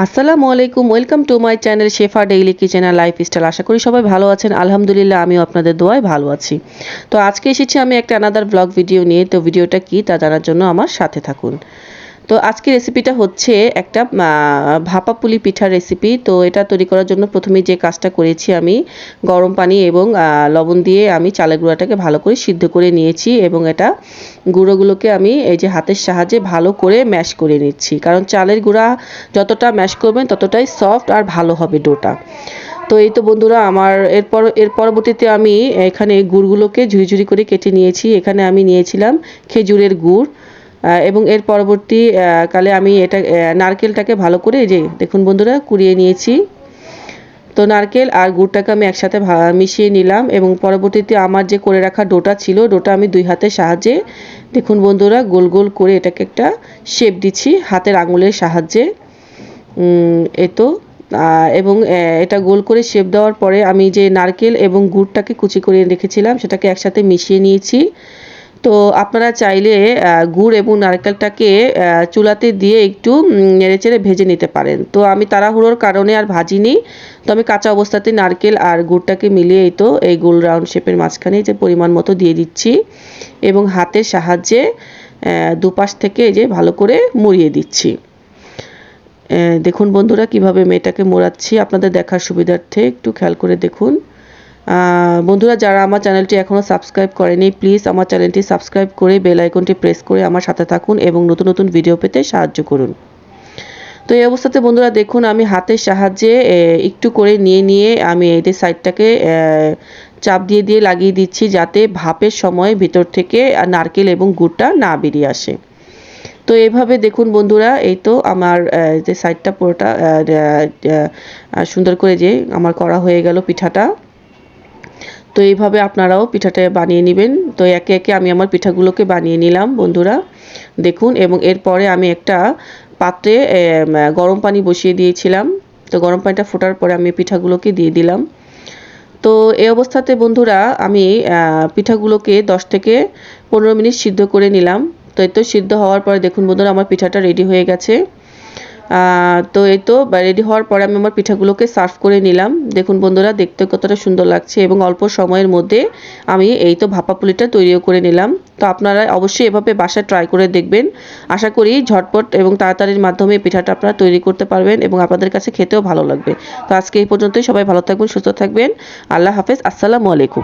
আসসালামু আলাইকুম, welcome to my channel Shefa daily kitchen আর লাইফস্টাইল। আশা করি সবাই ভালো আছেন। আলহামদুলিল্লাহ, আমিও আপনাদের দোয়ায় ভালো আছি। তো আজকে এসেছি আমি একটা আনাদার ব্লগ ভিডিও নিয়ে। তো ভিডিওটা কি তা জানার জন্য আমার সাথে থাকুন। তো আজকে রেসিপিটা হচ্ছে একটা ভাপা পুলি পিঠার রেসিপি। তো এটা তৈরি করার জন্য প্রথমে যে কাজটা করেছি, আমি গরম পানি এবং লবণ দিয়ে আমি চালের গুঁড়াটাকে ভালো করে সিদ্ধ করে নিয়েছি এবং এটা গুঁড়োগুলোকে আমি এই যে হাতের সাহায্যে ভালো করে ম্যাশ করে নিচ্ছি, কারণ চালের গুঁড়া যতটা ম্যাশ করবেন ততটাই সফট আর ভালো হবে ডোটা। তো এই তো বন্ধুরা, আমার এর পরবর্তীতে আমি এখানে গুড়গুলোকে ঝুরি করে কেটে নিয়েছি। এখানে আমি নিয়েছিলাম খেজুরের গুড় এবং এর পরবর্তী কালে আমি এটা নারকেলটাকে ভালো করে এই যে দেখুন বন্ধুরা কুড়িয়ে নিয়েছি। তো নারকেল আর গুড়টাকে আমি একসাথে মিশিয়ে নিলাম এবং পরবর্তীতে আমার যে করে রাখা ডোটা ছিল, ডোটা আমি দুই হাতের সাহায্যে দেখুন বন্ধুরা গোল গোল করে এটাকে একটা শেপ দিচ্ছি হাতের আঙুলের সাহায্যে। এই তো এবং এটা গোল করে শেপ দেওয়ার পরে আমি যে নারকেল এবং গুড়টাকে কুচি করে রেখেছিলাম সেটাকে একসাথে মিশিয়ে নিয়েছি। তো আপনারা চাইলে গুড় এবং নারকেলটাকে চুলাতে দিয়ে একটু নেড়েচেড়ে ভেজে নিতে পারেন। তো আমি তাড়াহুড়োর কারণে আর ভাজিনি। তো আমি কাঁচা অবস্থাতে নারকেল আর গুড়টাকে মিলিয়ে এই তো এই গোল রাউন্ড শেপের মাঝখানে যে পরিমাণ মতো দিয়ে দিচ্ছি এবং হাতের সাহায্যে দুপাশ থেকে এই যে ভালো করে মুড়িয়ে দিচ্ছি। দেখুন বন্ধুরা কিভাবে মেয়েটাকে মোড়াচ্ছি, আপনাদের দেখার সুবিধার্থে একটু খেয়াল করে দেখুন। বন্ধুরা, যারা আমার চ্যানেলটি এখনও সাবস্ক্রাইব করেনি, প্লিজ আমার চ্যানেলটি সাবস্ক্রাইব করে বেল আইকনটি প্রেস করে আমার সাথে থাকুন এবং নতুন নতুন ভিডিও পেতে সাহায্য করুন। তো এই অবস্থাতে বন্ধুরা দেখুন, আমি হাতের সাহায্যে একটু করে নিয়ে আমি এই যে সাইডটাকে চাপ দিয়ে লাগিয়ে দিচ্ছি, যাতে ভাপের সময় ভিতর থেকে নারকেল এবং গুড়টা না বেরিয়ে আসে। তো এইভাবে দেখুন বন্ধুরা, এই তো আমার যে সাইডটা পুরোটা সুন্দর করে যে আমার করা হয়ে গেল পিঠাটা। তো এইভাবে আপনারাও পিঠাটা বানিয়ে নেবেন। তো একে একে আমি আমার পিঠাগুলোকে বানিয়ে নিলাম বন্ধুরা দেখুন, এবং এরপরে আমি একটা পাত্রে গরম পানি বসিয়ে দিয়েছিলাম। তো গরম পানিটা ফোটার পরে আমি পিঠাগুলোকে দিয়ে দিলাম। তো এই অবস্থাতে বন্ধুরা আমি পিঠাগুলোকে 10 থেকে 15 মিনিট সিদ্ধ করে নিলাম। তো এই তো সিদ্ধ হওয়ার পরে দেখুন বন্ধুরা আমার পিঠাটা রেডি হয়ে গেছে। তো এই তো রেডি হওয়ার পরে আমি আমার পিঠাগুলোকে সার্ভ করে নিলাম। দেখুন বন্ধুরা দেখতে কতটা সুন্দর লাগছে এবং অল্প সময়ের মধ্যে আমি এই তো ভাপা পুলিটা তৈরিও করে নিলাম। তো আপনারা অবশ্যই এভাবে বাসায় ট্রাই করে দেখবেন। আশা করি ঝটপট এবং তাড়াতাড়ির মাধ্যমে পিঠাটা আপনারা তৈরি করতে পারবেন এবং আপনাদের কাছে খেতেও ভালো লাগবে। তো আজকে এই পর্যন্তই, সবাই ভালো থাকবেন, সুস্থ থাকবেন। আল্লাহ হাফেজ, আসসালামু আলাইকুম।